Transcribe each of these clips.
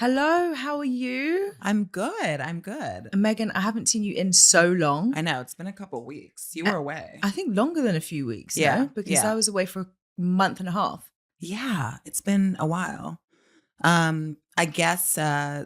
Hello, how are you? I'm good. I'm good. Megan, I haven't seen you in so long. I know. It's been a couple weeks. You were away. I think longer than a few weeks, Yeah, no? Because yeah. I was away for a month and a half. Yeah, it's been a while. I guess I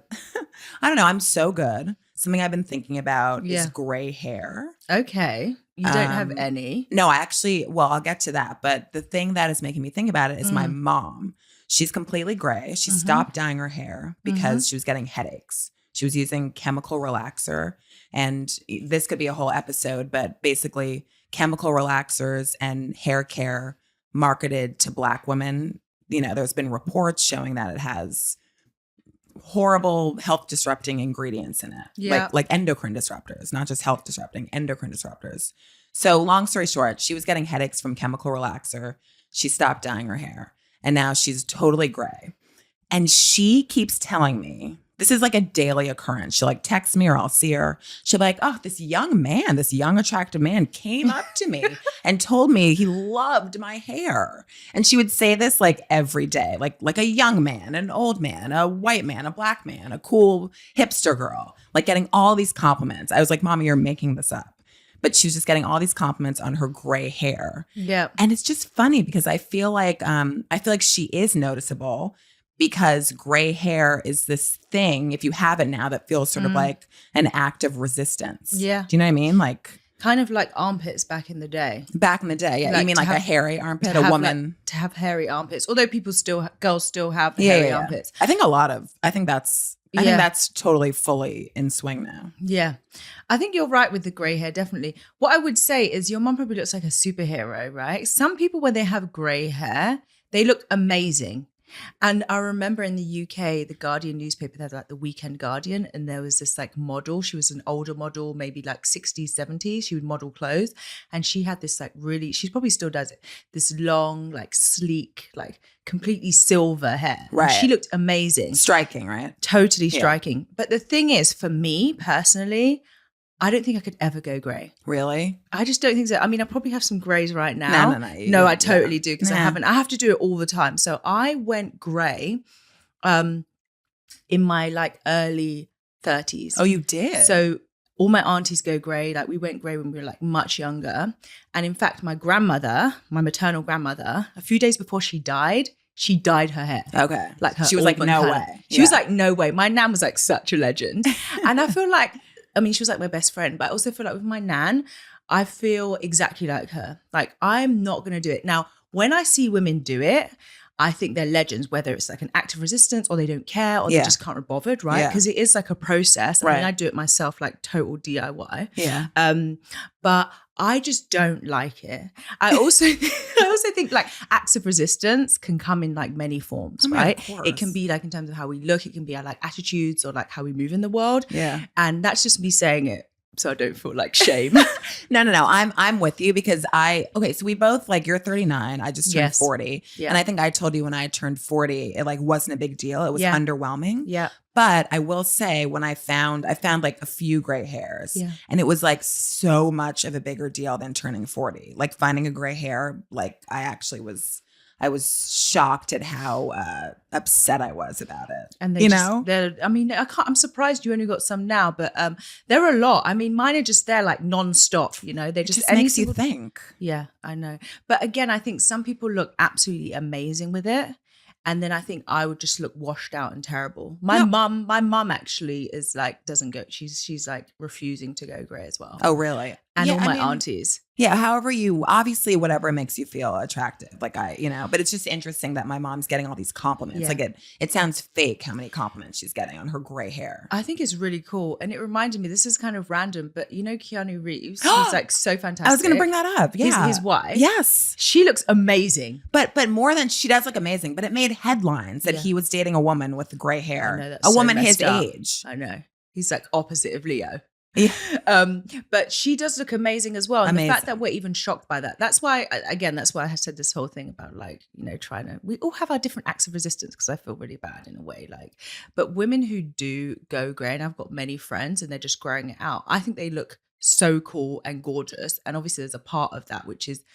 don't know. I'm so good. Something I've been thinking about is gray hair. Okay. You don't have any? No, I'll get to that. But the thing that is making me think about it is my mom. She's completely gray. She stopped dyeing her hair because she was getting headaches. She was using chemical relaxer. And this could be a whole episode, but basically chemical relaxers and hair care marketed to Black women. You know, there's been reports showing that it has horrible health disrupting ingredients in it. Yeah. Like endocrine disruptors, not just health disrupting, endocrine disruptors. So long story short, she was getting headaches from chemical relaxer. She stopped dyeing her hair and now she's totally gray. And she keeps telling me, this is like a daily occurrence. She'll like text me or I'll see her. She'll be like, oh, this young attractive man came up to me and told me he loved my hair. And she would say this like every day, like a young man, an old man, a white man, a Black man, a cool hipster girl, like getting all these compliments. I was like, Mommy, you're making this up. But she was just getting all these compliments on her gray hair. Yeah. And it's just funny because I feel like she is noticeable. Because gray hair is this thing, if you have it now, that feels sort of like an act of resistance. Yeah. Do you know what I mean? Like kind of like armpits back in the day. Back in the day, yeah. Like you mean like a hairy armpit, a woman? To have hairy armpits. Although girls still have hairy armpits. I think that's totally fully in swing now. Yeah. I think you're right with the gray hair, definitely. What I would say is your mom probably looks like a superhero, right? Some people, when they have gray hair, they look amazing. And I remember in the UK, the Guardian newspaper, they had like the Weekend Guardian, and there was this like model. She was an older model, maybe like 60s, 70s. She would model clothes. And she had this like really, she probably still does it, this long, like sleek, like completely silver hair. Right. And she looked amazing. Striking, right? Totally striking. But the thing is, for me personally, I don't think I could ever go grey. Really? I just don't think so. I mean, I probably have some greys right now. No, I totally do because I have to do it all the time. So I went grey in my like early 30s. Oh, you did? So all my aunties go grey. Like we went grey when we were like much younger. And in fact, my grandmother, my maternal grandmother, a few days before she dyed her hair. Okay. Like she was like, no way. She was like, no way. My nan was like such a legend. And I feel like, I mean, she was like my best friend, but I also feel like with my nan, I feel exactly like her. Like, I'm not going to do it. Now, when I see women do it, I think they're legends, whether it's like an act of resistance or they don't care or they just can't be bothered, right? Because it is like a process. I mean, I do it myself, like total DIY. Yeah. But I just don't like it. I also think like acts of resistance can come in like many forms, right? It can be like in terms of how we look. It can be our like attitudes or like how we move in the world. Yeah. And that's just me saying it so I don't feel like shame. No. I'm with you because so we both like, you're 39. I just turned 40. Yeah. And I think I told you when I turned 40, it like wasn't a big deal. It was underwhelming. Yeah. But I will say when I found like a few gray hairs and it was like so much of a bigger deal than turning 40. Like finding a gray hair, like I was shocked at how upset I was about it. And I'm surprised you only got some now, but there are a lot. I mean, mine are just there like nonstop, you know, they just makes you think. Yeah, I know. But again, I think some people look absolutely amazing with it. And then I think I would just look washed out and terrible. My mum actually is like, doesn't go, she's like refusing to go grey as well. Oh, really? And all my aunties. Yeah, obviously whatever makes you feel attractive. Like but it's just interesting that my mom's getting all these compliments. Yeah. Like it sounds fake how many compliments she's getting on her gray hair. I think it's really cool. And it reminded me, this is kind of random, but you know Keanu Reeves? He's like so fantastic. I was going to bring that up. Yeah. His wife. Yes. She looks amazing. But more than, she does look amazing, but it made headlines that he was dating a woman with gray hair. I know, a woman his age. I know. He's like opposite of Leo. Yeah. But she does look amazing as well. And amazing. The fact that we're even shocked by that. That's why I said this whole thing about like, you know, we all have our different acts of resistance because I feel really bad in a way. Like, but women who do go grey, and I've got many friends and they're just growing it out, I think they look so cool and gorgeous. And obviously there's a part of that, which is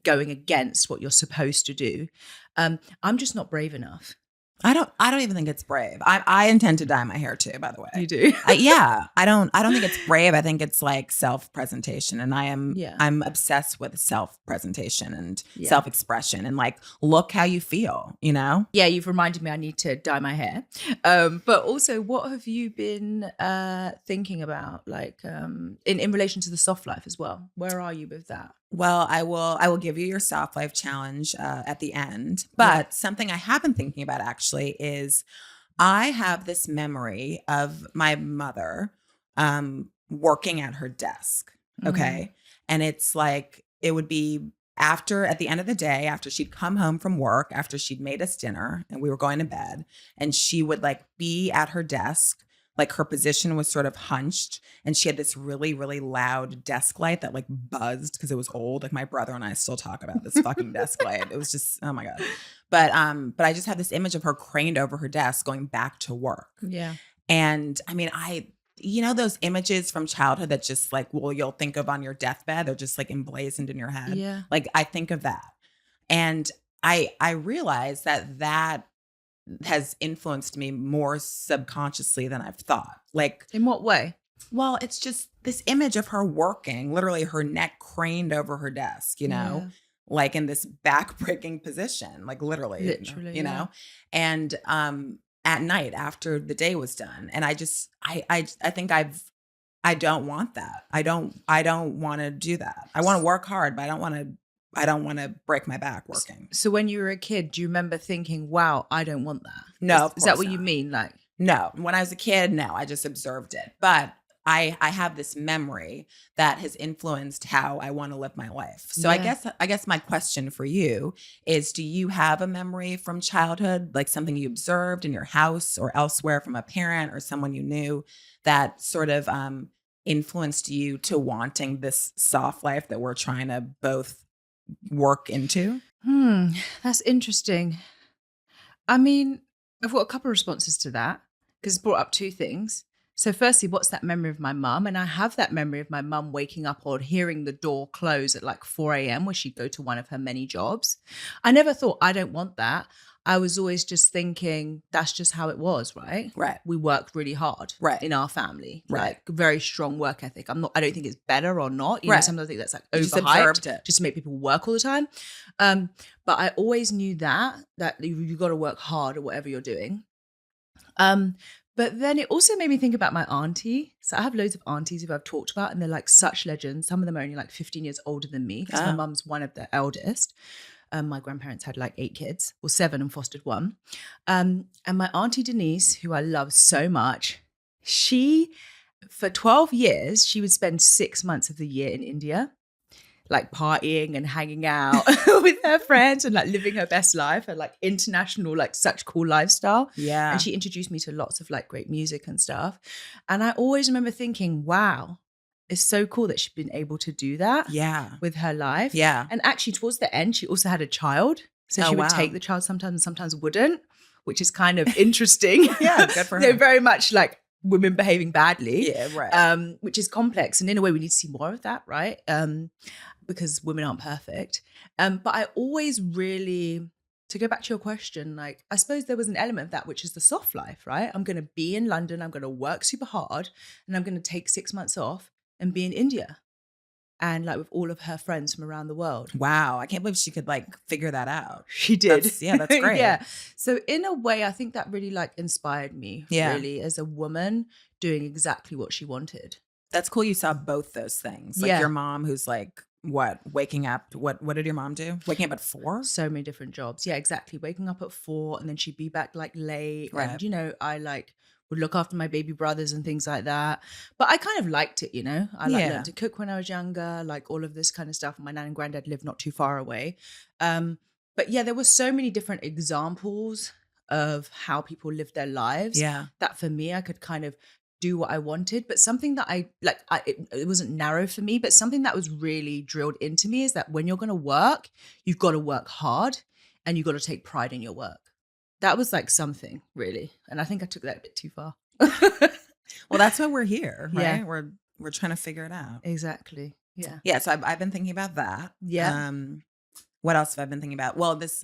going against what you're supposed to do. I'm just not brave enough. I don't even think it's brave. I intend to dye my hair too, by the way. You do? Yeah. I don't think it's brave. I think it's like self-presentation. And Yeah. I'm obsessed with self-presentation and Yeah. self-expression and like, look how you feel, you know? Yeah, you've reminded me I need to dye my hair. But also, what have you been thinking about, like in relation to the soft life as well? Where are you with that? Well, I will give you your soft life challenge at the end. But something I have been thinking about actually is I have this memory of my mother working at her desk. Okay. And it's like, it would be at the end of the day, after she'd come home from work, after she'd made us dinner and we were going to bed, and she would like be at her desk. Like her position was sort of hunched, and she had this really, really loud desk light that like buzzed because it was old. Like my brother and I still talk about this fucking desk light. It was just, oh my God. But I just have this image of her craned over her desk going back to work. Yeah. And I mean, you know, those images from childhood that just like, well, you'll think of on your deathbed, they're just like emblazoned in your head. Yeah. Like I think of that. And I realize that has influenced me more subconsciously than I've thought. Like, in what way? Well, it's just this image of her working, literally her neck craned over her desk, you know, like in this backbreaking position, like literally, you know, and at night after the day was done. And I think I don't want that. I don't want to do that. I want to work hard, but I don't want to break my back working. So when you were a kid, do you remember thinking, wow, I don't want that? No. Is that what you mean? Like, no. When I was a kid, no, I just observed it. But I have this memory that has influenced how I want to live my life. So I guess my question for you is, do you have a memory from childhood, like something you observed in your house or elsewhere from a parent or someone you knew that sort of influenced you to wanting this soft life that we're trying to both work into? That's interesting. I mean, I've got a couple of responses to that because it's brought up two things. So firstly, what's that memory of my mum? And I have that memory of my mum waking up or hearing the door close at like 4 a.m. where she'd go to one of her many jobs. I never thought, I don't want that. I was always just thinking that's just how it was, right? Right. We worked really hard in our family. Right. Like very strong work ethic. I don't think it's better or not. You know, sometimes I think that's like overhyped just to make people work all the time. But I always knew that you got to work hard at whatever you're doing. But then it also made me think about my auntie. So I have loads of aunties who I've talked about, and they're like such legends. Some of them are only like 15 years older than me because my mum's one of the eldest. My grandparents had like 8 kids, or 7 and fostered 1. And my auntie Denise, who I love so much, for 12 years, she would spend 6 months of the year in India, like partying and hanging out with her friends and like living her best life and like international, like such cool lifestyle. Yeah. And she introduced me to lots of like great music and stuff. And I always remember thinking, wow, it's so cool that she'd been able to do that with her life. Yeah. And actually towards the end, she also had a child. So she would take the child sometimes and sometimes wouldn't, which is kind of interesting. Good for her. They're very much like women behaving badly. Yeah, right. Which is complex. And in a way, we need to see more of that, right? Because women aren't perfect. But I always really, to go back to your question, like, I suppose there was an element of that, which is the soft life, right? I'm going to be in London. I'm going to work super hard and I'm going to take 6 months off and be in India and like with all of her friends from around the world. Wow. I can't believe she could like figure that out. She did. That's great. Yeah. So in a way, I think that really like inspired me really as a woman doing exactly what she wanted. That's cool. You saw both those things. Like your mom who's like, waking up. What did your mom do? Waking up at 4? So many different jobs. Yeah, exactly. Waking up at 4 and then she'd be back like late. Right. And, you know, I like would look after my baby brothers and things like that. But I kind of liked it, you know. I learned to cook when I was younger, like all of this kind of stuff. My nan and granddad lived not too far away. But yeah, there were so many different examples of how people live their lives that for me, I could kind of do what I wanted. But something that it wasn't narrow for me, but something that was really drilled into me is that when you're going to work, you've got to work hard and you've got to take pride in your work. That was like something really. And I think I took that a bit too far. Well, that's why we're here, right? Yeah. We're trying to figure it out. Exactly. Yeah. Yeah. So I've been thinking about that. Yeah. What else have I been thinking about? Well, this,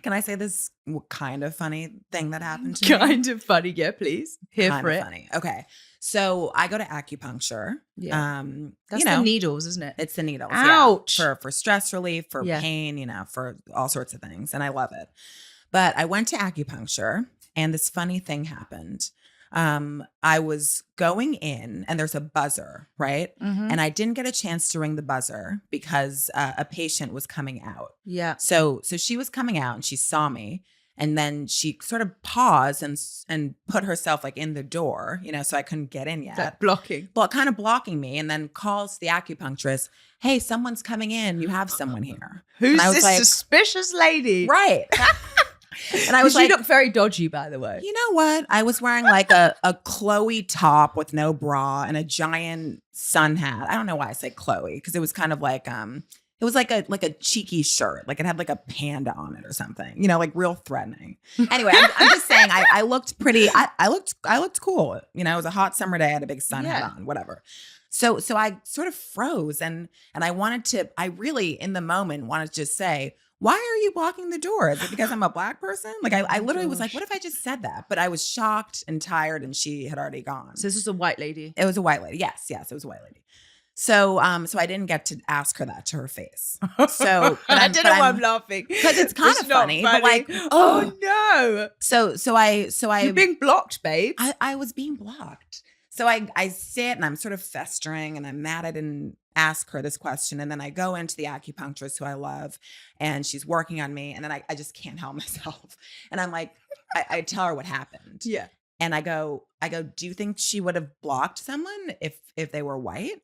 can I say this kind of funny thing that happened to me? Kind of funny. Yeah, please. Here Kind for of it. funny. Okay. So I go to acupuncture. Yeah. That's you know, the needles, isn't it? it's the needles. Ouch. Yeah, for stress relief, for pain, for all sorts of things. And I love it. But I went to acupuncture and this funny thing happened. I was going in and there's a buzzer, right? Mm-hmm. And I didn't get a chance to ring the buzzer because a patient was coming out. Yeah. So she was coming out and she saw me. And then she sort of paused and put herself like in the door, so I couldn't get in yet. Like blocking. Well, kind of blocking me, and then calls the acupuncturist, "Hey, someone's coming in. You have someone here." Who's this suspicious lady? Right. And I was like, you look very dodgy, by the way. You know what? I was wearing like a Chloe top with no bra and a giant sun hat. I don't know why I say Chloe, because it was kind of like it was like a cheeky shirt. Like it had like a panda on it or something, like real threatening. Anyway, I'm just saying I looked pretty, I looked cool. It was a hot summer day. I had a big sun hat on, whatever. So I sort of froze and I really in the moment wanted to just say, why are you blocking the door? Is it because I'm a Black person? Like I literally was like, what if I just said that? But I was shocked and tired and she had already gone. So this was a white lady? It was a white lady. Yes, it was a white lady. So I didn't get to ask her that to her face. So I don't know why I'm laughing because it's kind of funny. But like, oh no. So I You're being blocked, babe. I was being blocked. So I sit and I'm sort of festering and I'm mad I didn't ask her this question. And then I go into the acupuncturist who I love and she's working on me. And then I just can't help myself. And I'm like, I tell her what happened. Yeah. And I go, do you think she would have blocked someone if they were white?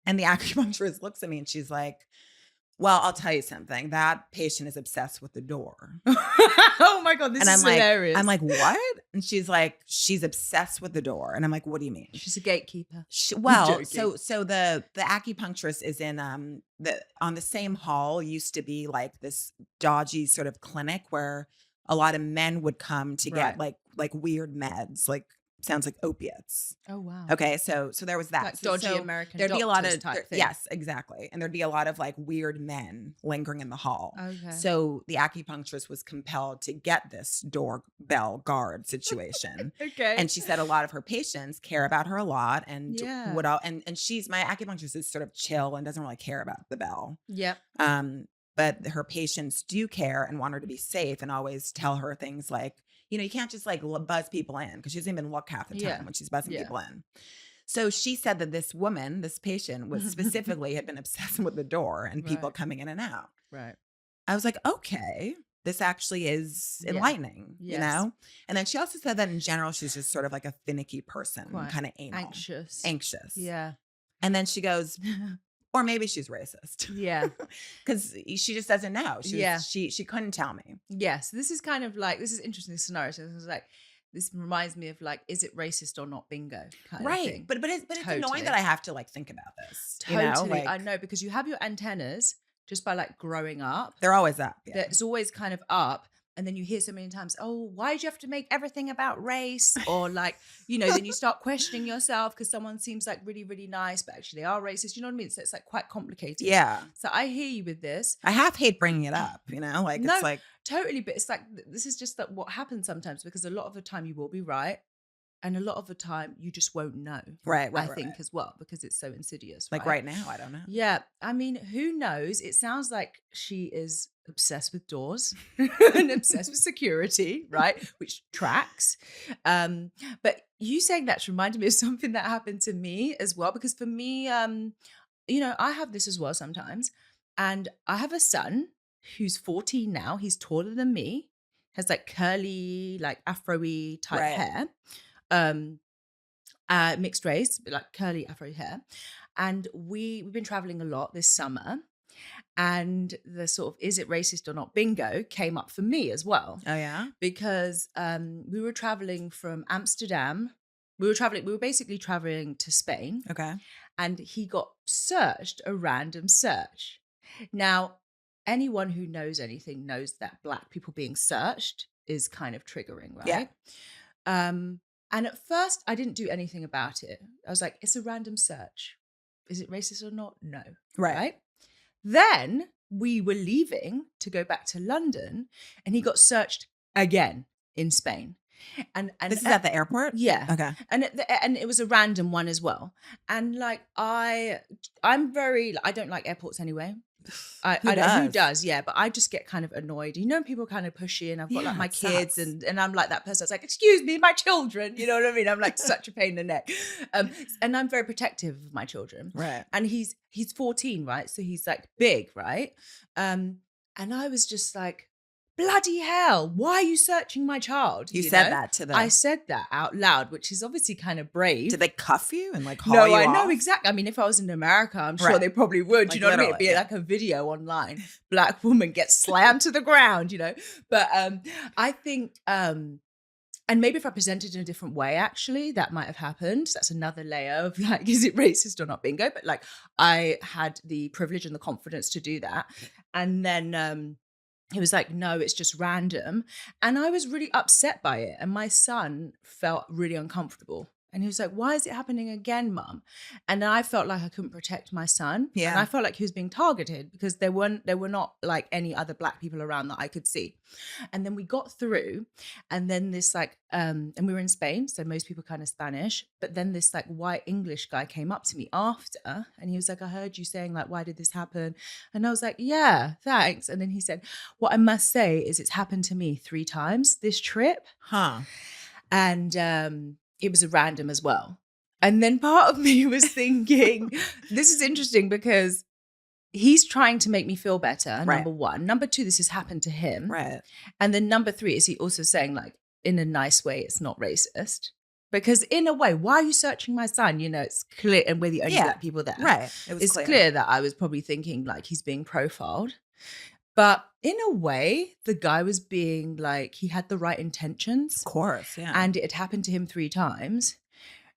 And the acupuncturist looks at me and she's like, well, I'll tell you something. That patient is obsessed with the door. Oh my God, this is hilarious. I'm like, what? And she's like, she's obsessed with the door. And I'm like, what do you mean? She's a gatekeeper. So the acupuncturist is in on the same hall used to be like this dodgy sort of clinic where a lot of men would come to get like weird meds, like sounds like opiates. Oh wow. Okay, so there was that. Like dodgy American there'd be a lot of type thing. Yes, exactly. And there'd be a lot of like weird men lingering in the hall. Okay. So the acupuncturist was compelled to get this doorbell guard situation. Okay. And she said a lot of her patients care about her a lot and and she's my acupuncturist is sort of chill and doesn't really care about the bell. Yep. But her patients do care and want her to be safe and always tell her things like, you can't just like buzz people in because she doesn't even look half the time when she's buzzing people in. So she said that this patient was specifically had been obsessed with the door and people coming in and out. Right. I was like, okay, this actually is enlightening, Yes. you know? And then she also said that in general, she's just sort of like a finicky person, kind of anal. Anxious. Yeah. And then she goes, or maybe she's racist. Yeah. Because she just doesn't know. She couldn't tell me. Yes. This is kind of like, this is interesting scenario. So this is like, this reminds me of like, is it racist or not bingo kind of thing. But it's annoying that I have to like think about this. Totally. I know, because you have your antennas just by like growing up. They're always up. Yeah. It's always kind of up. And then you hear so many times, oh, why do you have to make everything about race? Or like, then you start questioning yourself because someone seems like really, really nice, but actually they are racist. You know what I mean? So it's like quite complicated. Yeah. So I hear you with this. I half hate bringing it up, like no, it's like. Totally. But it's like, this is just that what happens sometimes because a lot of the time you will be right. And a lot of the time you just won't know. Right. I think as well, because it's so insidious. Like right now, I don't know. Yeah. I mean, who knows? It sounds like she is obsessed with doors and obsessed with security, right? Which tracks. But you saying that's reminded me of something that happened to me as well. Because for me, I have this as well sometimes. And I have a son who's 14 now. He's taller than me, has like curly, like afro-y type hair. Mixed race, but like curly afro hair. And we've been traveling a lot this summer. And the sort of is it racist or not bingo came up for me as well. Oh yeah? Because we were traveling from Amsterdam. We were basically traveling to Spain. Okay. And he got searched, a random search. Now, anyone who knows anything knows that Black people being searched is kind of triggering, right? Yeah. And at first, I didn't do anything about it. I was like, it's a random search. Is it racist or not? No. Right. Then we were leaving to go back to London, and he got searched again in Spain. And This is at the airport? yeah. Okay. And it was a random one as well. And like I don't like airports anyway. Who does? Yeah, but I just get kind of annoyed. You know, people kind of pushy, and I've got like my kids, and I'm like that person that's like, excuse me, my children. You know what I mean? I'm like such a pain in the neck. And I'm very protective of my children. Right. And he's 14, right? So he's like big, right? And I was just like, bloody hell, why are you searching my child? You said that to them. I said that out loud, which is obviously kind of brave. Did they cuff you and like haul you off? No, I know exactly. I mean, if I was in America, I'm sure they probably would. Like, you know what I mean? It'd be like a video online. Black woman gets slammed to the ground, you know? But I think, and maybe if I presented in a different way, actually, that might have happened. That's another layer of like, is it racist or not? Bingo. But like, I had the privilege and the confidence to do that. And then he was like, no, it's just random. And I was really upset by it. And my son felt really uncomfortable. And he was like, why is it happening again, Mum? And I felt like I couldn't protect my son. Yeah. And I felt like he was being targeted because there were not like any other Black people around that I could see. And then we got through, and then this like, and we were in Spain, so most people kind of Spanish. But then this like white English guy came up to me after, and he was like, I heard you saying like, why did this happen? And I was like, yeah, thanks. And then he said, what I must say is it's happened to me 3 times this trip. Huh. And it was a random as well. And then part of me was thinking, this is interesting because he's trying to make me feel better, number 1. Number 2, this has happened to him. Right. And then number 3, is he also saying like, in a nice way, it's not racist? Because in a way, why are you searching my son? You know, it's clear, and we're the only Black people there. Right. It's clear that I was probably thinking like he's being profiled. But in a way, the guy was being like, he had the right intentions. Of course, yeah. And it had happened to him 3 times.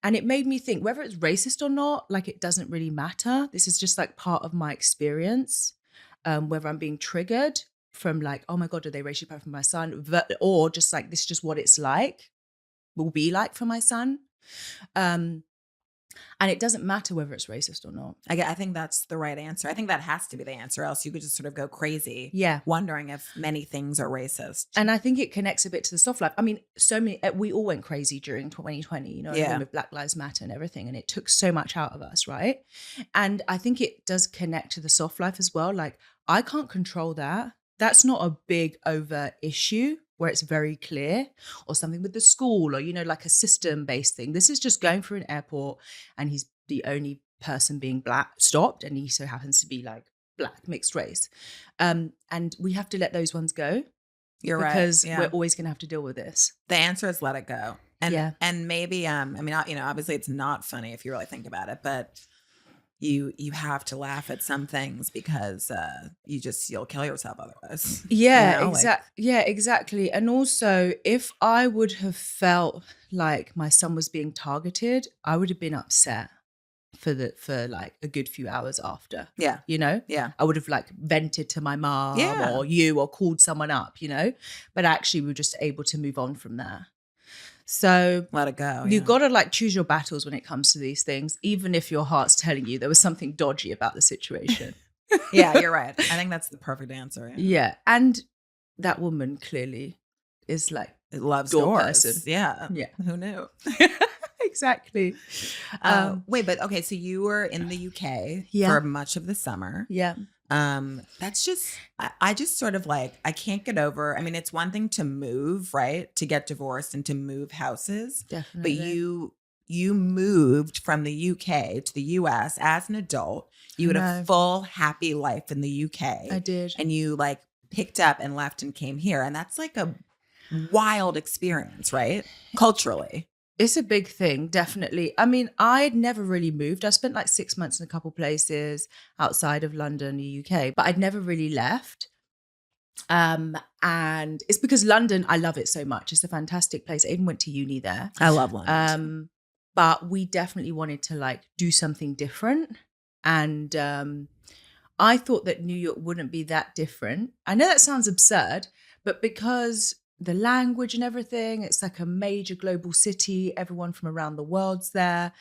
And it made me think, whether it's racist or not, like it doesn't really matter. This is just like part of my experience. Whether I'm being triggered from like, oh my God, are they racially profiled for my son? Or just like, this is just what it's like, will be like for my son. And it doesn't matter whether it's racist or not. I think that's the right answer. I think that has to be the answer, else you could just sort of go crazy. Yeah. Wondering if many things are racist. And I think it connects a bit to the soft life. I mean, so many, we all went crazy during 2020, you know, with Black Lives Matter and everything. And it took so much out of us, right? And I think it does connect to the soft life as well. Like, I can't control that. That's not a big overt issue where it's very clear, or something with the school, or, you know, like a system-based thing. This is just going through an airport and he's the only person being Black stopped, and he so happens to be like Black, mixed race. And we have to let those ones go. You're right. Because we're always going to have to deal with this. The answer is let it go. And maybe, I mean, you know, obviously it's not funny if you really think about it, but you have to laugh at some things because you'll kill yourself otherwise. Yeah, you know? Exactly. And also, if I would have felt like my son was being targeted, I would have been upset for like a good few hours after. Yeah. You know? Yeah. I would have like vented to my mom or you, or called someone up, you know? But actually we were just able to move on from there. So let it go. You've got to like choose your battles when it comes to these things, even if your heart's telling you there was something dodgy about the situation. Yeah, you're right. I think that's the perfect answer. Yeah. And that woman clearly is like, it loves door doors. person. Yeah. Yeah. Who knew? Exactly. Wait, but okay, so you were in the UK for much of the summer. Yeah. That's just, I just sort of like, I can't get over. I mean, it's one thing to move, right? To get divorced and to move houses. Definitely. But you moved from the UK to the US as an adult. You had a full happy life in the UK. I did. And you like picked up and left and came here. And that's like a wild experience, right? Culturally. It's a big thing, definitely. I mean, I'd never really moved. I spent like 6 months in a couple places outside of London, the UK, but I'd never really left. And it's because London, I love it so much. It's a fantastic place. I even went to uni there. I love London. But we definitely wanted to like do something different. And I thought that New York wouldn't be that different. I know that sounds absurd, but because the language and everything, it's like a major global city. Everyone from around the world's there.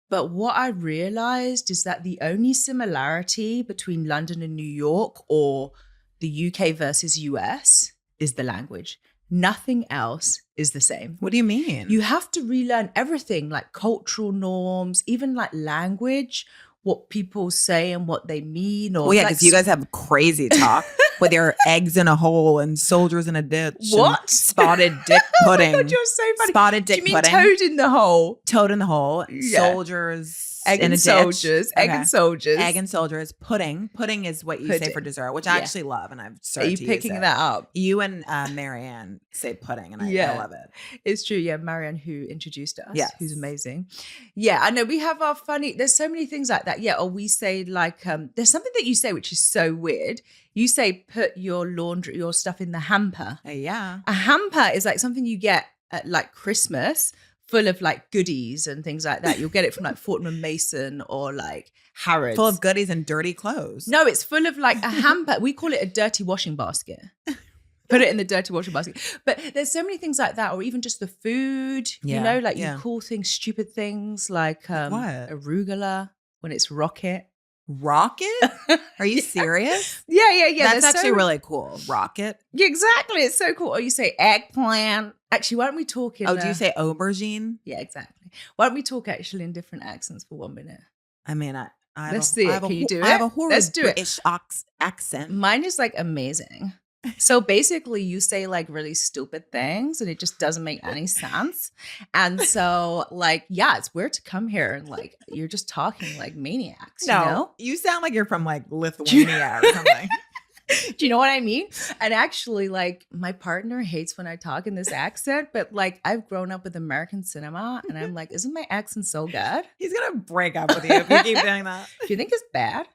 But what I realized is that the only similarity between London and New York, or the UK versus US, is the language. Nothing else is the same. What do you mean? You have to relearn everything, like cultural norms, even like language, what people say and what they mean. Or well, yeah, like, because you guys have crazy talk with your eggs in a hole and soldiers in a ditch. What? Spotted dick pudding. Oh my God, you're so funny. Spotted Do dick you mean pudding. toad in the hole? Toad in the hole. Yeah. Soldiers. Egg in and a ditch. soldiers. Egg Okay. and soldiers. Egg and soldiers. Pudding. Pudding is what you say Pudding. for dessert, which I Yeah. actually love, and I've Are started you to picking use it. that up? You and Marianne say pudding, and I Yeah. love it. It's true. Yeah, Marianne, who introduced us, Yes. who's amazing. Yeah, I know we have our funny, there's so many things like that. Yeah, or we say like, there's something that you say which is so weird. You say put your laundry, your stuff in the hamper. Yeah. A hamper is like something you get at like Christmas, full of like goodies and things like that. You'll get it from like Fortnum and Mason or like Harrods. Full of goodies and dirty clothes. No, it's full of like a hamper. We call it a dirty washing basket. Put it in the dirty washing basket. But there's so many things like that, or even just the food, Yeah, you know, like yeah. you call things stupid things like What? arugula when it's rocket. Rocket? Are you serious? Yeah. That's there's actually so- really cool. Rocket. Yeah, exactly. It's so cool. Or you say eggplant. Actually, why don't we talk in Do you say aubergine? Yeah, exactly. Why don't we talk actually in different accents for 1 minute? I mean, I have Let's a, see I it. have a Can you ho- do I have it? a horrid Let's do it. British accent. Mine is like amazing. So basically you say like really stupid things and it just doesn't make any sense. And so like, yeah, it's weird to come here and like, you're just talking like maniacs, you know? you sound like you're from like Lithuania or something. Do you know what I mean? And actually like my partner hates when I talk in this accent, but like I've grown up with American cinema and I'm like, isn't my accent so good? He's gonna break up with you if you keep doing that. Do you think it's bad?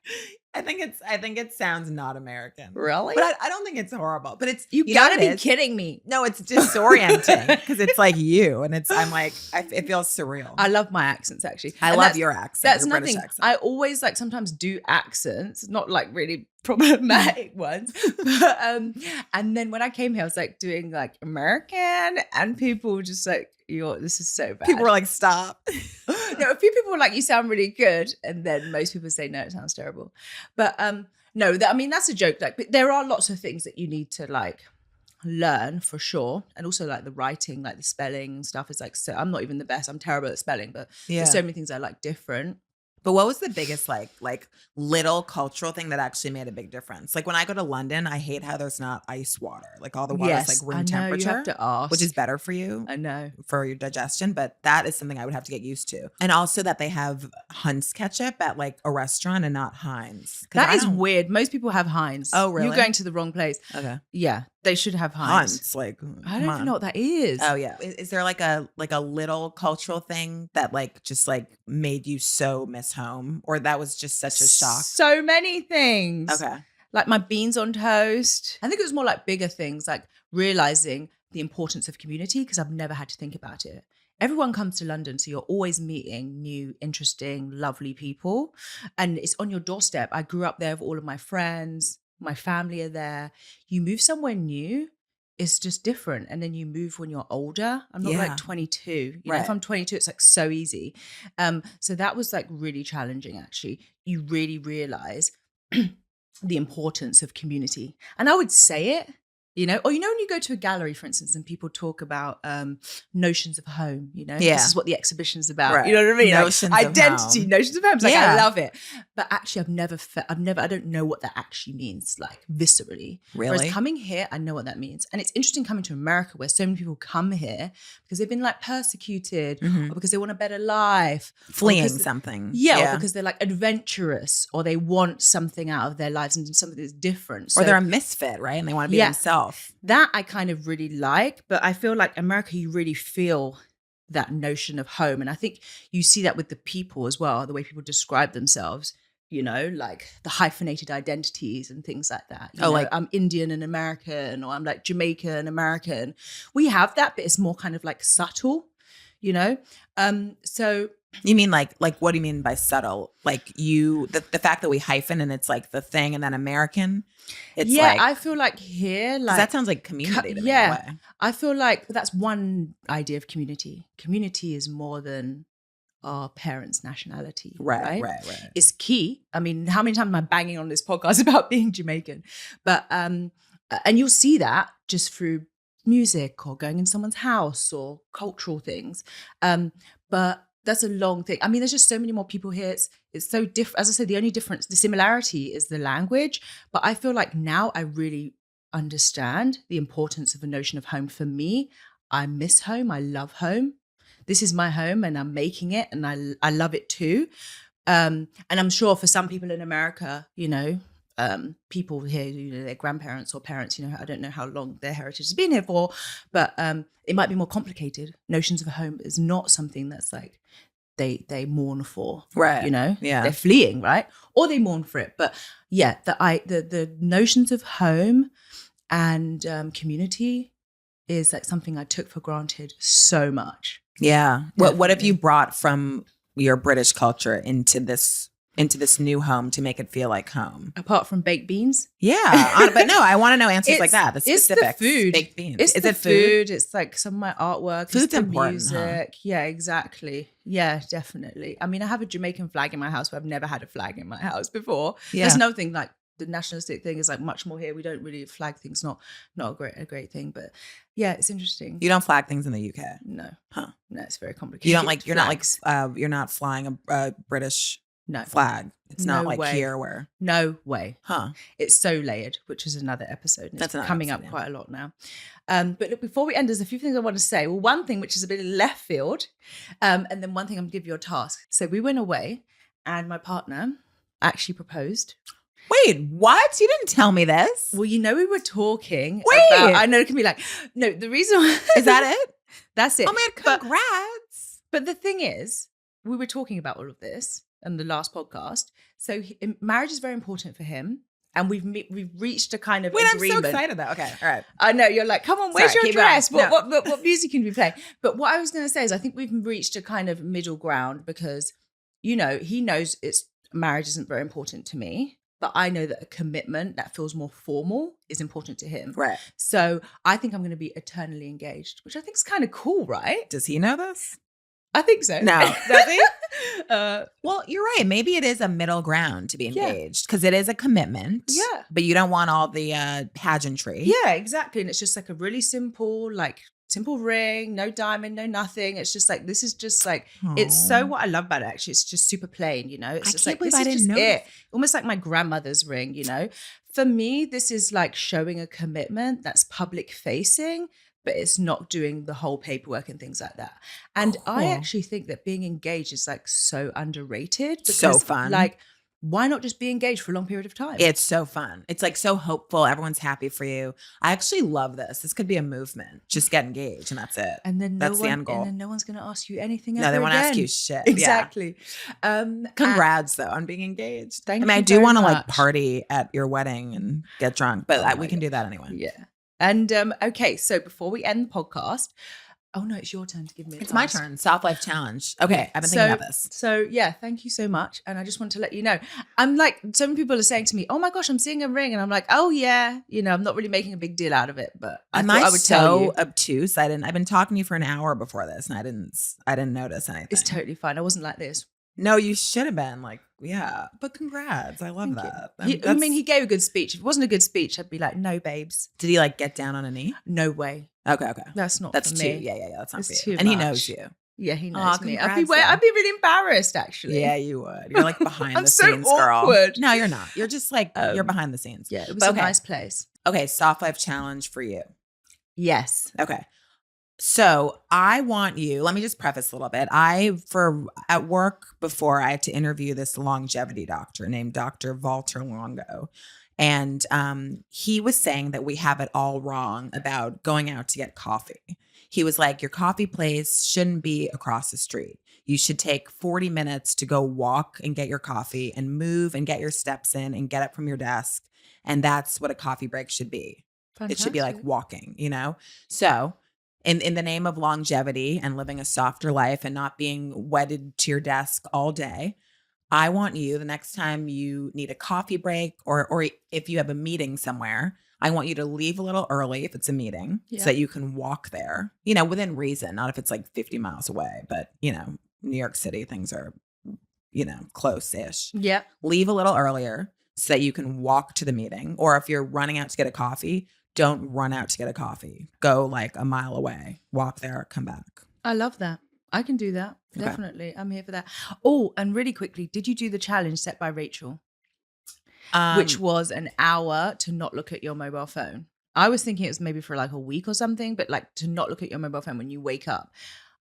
I think it sounds not American. Really? But I don't think it's horrible. But it's You know gotta what be it is? kidding me. No, it's disorienting because it's like you, and I'm like, it feels surreal. I love my accents actually. I And love that's- your accent. That's your British nothing. accent. I always like sometimes do accents, not like really problematic ones. But, and then when I came here, I was like doing like American, and people were just like, this is so bad. People were like, stop. No, a few people were like, you sound really good. And then most people say, no, it sounds terrible. But no, I mean, that's a joke. Like, but there are lots of things that you need to like learn for sure. And also like the writing, like the spelling and stuff is like, so I'm not even the best. I'm terrible at spelling, but Yeah. there's so many things I like different. But what was the biggest like little cultural thing that actually made a big difference? Like when I go to London, I hate how there's not ice water. Like all the water is like room I know, temperature, you have to ask. which is better for you. I know. For your digestion, but that is something I would have to get used to. And also that they have Hunt's ketchup at like a restaurant and not Heinz. 'Cause That I is don't- weird. Most people have Heinz. Oh, really? You're going to the wrong place. Okay. Yeah, they should have Heinz. Hunt's, like I don't even know what that is. Oh yeah. Is there like a little cultural thing that like just like made you so miss home, or that was just such a shock? So many things. Okay. Like my beans on toast. I think it was more like bigger things, like realizing the importance of community, because I've never had to think about it. Everyone comes to London, so you're always meeting new, interesting, lovely people. And it's on your doorstep. I grew up there with all of my friends. My family are there. You move somewhere new, it's just different. And then you move when you're older. I'm not Yeah. like 22. You know, Right. if I'm 22, it's like so easy. So that was like really challenging, actually. You really realize the importance of community. And I would say it, you know, or, you know, when you go to a gallery, for instance, and people talk about notions of home, you know, Yeah. this is what the exhibition is about. Right. You know what I mean? Like, Notions of identity, home. notions of home. It's like, Yeah. I love it. But actually, I don't know what that actually means, like viscerally. Really? Whereas coming here, I know what that means. And it's interesting coming to America where so many people come here because they've been like persecuted Mhm. or because they want a better life. or Fleeing because- something. Yeah, or because they're like adventurous or they want something out of their lives and something that's different. Or So they're a misfit, right? And they want to be Yeah. themselves. that I kind of really like, but I feel like America, you really feel that notion of home. And I think you see that with the people as well, the way people describe themselves, you know, like the hyphenated identities and things like that. You know, like- I'm Indian and American, or I'm like Jamaican American. We have that, but it's more kind of like subtle, you know? So You mean like what do you mean by subtle? Like the fact that we hyphen and it's like the thing, and then American, it's yeah, like I feel like here, 'cause like that sounds like community to me. yeah. In a way. I feel like that's one idea of community. Community is more than our parents' nationality. Right. It's key. I mean, how many times am I banging on this podcast about being Jamaican? But and you'll see that just through music or going in someone's house or cultural things. But that's a long thing. I mean, there's just so many more people here. It's so different. As I said, the similarity is the language. But I feel like now I really understand the importance of the notion of home. For me, I miss home. I love home. This is my home and I'm making it and I love it too. And I'm sure for some people in America, people here, their grandparents or parents, I don't know how long their heritage has been here for, but it might be more complicated. Notions of a home is not something that's like they mourn for, right? Yeah, they're fleeing, right? Or they mourn for it. But yeah, the notions of home and community is like something I took for granted so much. Yeah. What have you brought from your British culture into this new home to make it feel like home? Apart from baked beans? Yeah. But no, I want to know answers like that. The specifics. It's the food. Baked beans. Is it food? It's like some of my artwork. Food's it's the important, music. Huh? Yeah, exactly. Yeah, definitely. I mean, I have a Jamaican flag in my house, but I've never had a flag in my house before. Yeah. There's nothing like the nationalistic thing is like much more here. We don't really flag things. Not a great thing, but yeah, it's interesting. You don't flag things in the UK? No. Huh? No, it's very complicated. You don't like. You're not flying a British flag. It's not like way. Here where. No way. Huh? It's so layered, which is another episode. And That's it's coming up quite a lot now. But look, before we end, there's a few things I want to say. Well, one thing which is a bit left field, and then one thing I'm going to give you a task. So we went away, and my partner actually proposed. Wait, what? You didn't tell me this. Well, we were talking. Wait. I know it can be like, no, the reason is that it? That's it. Oh man, congrats. But the thing is, we were talking about all of this in the last podcast. So marriage is very important for him. And we've reached a kind of agreement. I'm so excited though. Okay, all right. I know, you're like, come on, where's your dress? What music can we play? But what I was going to say is I think we've reached a kind of middle ground because, he knows marriage isn't very important to me. But I know that a commitment that feels more formal is important to him. Right. So I think I'm going to be eternally engaged, which I think is kind of cool, right? Does he know this? I think so. No. Does he? Well, you're right. Maybe it is a middle ground to be engaged because it is a commitment. Yeah. But you don't want all the pageantry. Yeah, exactly. And it's just like a really simple ring, no diamond, no nothing. It's just like, this is just like, It's so what I love about it, actually. It's just super plain, It's just I like, believe this I is didn't just know it. Almost like my grandmother's ring, For me, this is like showing a commitment that's public facing, but it's not doing the whole paperwork and things like that. And I actually think that being engaged is like so underrated. Because, so fun. Like, why not just be engaged for a long period of time? It's so fun. It's like so hopeful. Everyone's happy for you. I actually love this. This could be a movement. Just get engaged and that's it. And then that's the end goal. And then no one's going to ask you anything No, they won't ask you shit. Exactly. Yeah. Congrats though on being engaged. Thank you. I do want to like party at your wedding and get drunk, but we can do that anyway. Yeah. And okay, so before we end the podcast, oh no, it's your turn to give me a task. My turn. Soft Life Challenge. Okay, I've been thinking about this. So yeah, thank you so much. And I just want to let you know, I'm like, so many people are saying to me, oh my gosh, I'm seeing a ring. And I'm like, oh yeah, I'm not really making a big deal out of it, but I would tell you. Obtuse? I've been talking to you for an hour before this and I didn't notice anything. It's totally fine. I wasn't like this. No, you should have been like, yeah, but congrats. I love that. He gave a good speech. If it wasn't a good speech, I'd be like, no, babes. Did he like get down on a knee? No way. Okay. That's for too. me. Yeah. That's not it's for you. And he knows you. Yeah, he knows me. I'd be really embarrassed, actually. Yeah, you would. You're like behind the so scenes, girl. Awkward. No, you're not. You're just like, you're behind the scenes. Yeah, it was a nice place. Okay, Soft Life Challenge for you. Yes. Okay. So I want you, let me just preface a little bit. At work before, I had to interview this longevity doctor named Dr. Walter Longo. And he was saying that we have it all wrong about going out to get coffee. He was like, your coffee place shouldn't be across the street. You should take 40 minutes to go walk and get your coffee and move and get your steps in and get up from your desk. And that's what a coffee break should be. Fantastic. It should be like walking, So in the name of longevity and living a softer life and not being wedded to your desk all day, I want you, the next time you need a coffee break or if you have a meeting somewhere, I want you to leave a little early if it's a meeting so that you can walk there, within reason, not if it's like 50 miles away, but, New York City, things are, close-ish. Yeah. Leave a little earlier so that you can walk to the meeting. Or if you're running out to get a coffee, don't run out to get a coffee. Go like a mile away, walk there, come back. I love that. I can do that. Okay. Definitely. I'm here for that. Oh, and really quickly, did you do the challenge set by Rachel? Which was an hour to not look at your mobile phone. I was thinking it was maybe for like a week or something, but like to not look at your mobile phone when you wake up.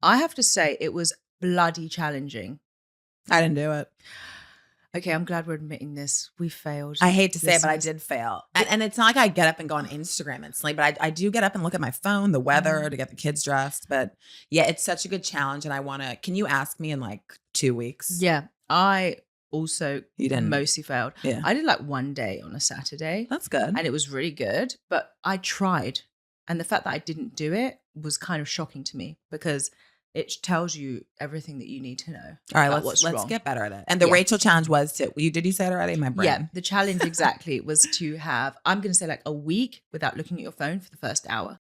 I have to say it was bloody challenging. I didn't do it. Okay, I'm glad we're admitting this. We failed. I hate to say it, but I did fail. And it's not like I get up and go on Instagram instantly, but I do get up and look at my phone, the weather, to get the kids dressed. But yeah, it's such a good challenge. And can you ask me in like 2 weeks? Yeah, I also You didn't. mostly failed. Yeah. I did like one day on a Saturday. That's good. And it was really good, but I tried. And the fact that I didn't do it was kind of shocking to me because it tells you everything that you need to know. All right, let's get better at it. And the Yeah. Rachel challenge was did you say it already? My brain. Yeah, the challenge exactly was to have, I'm going to say like a week without looking at your phone for the first hour.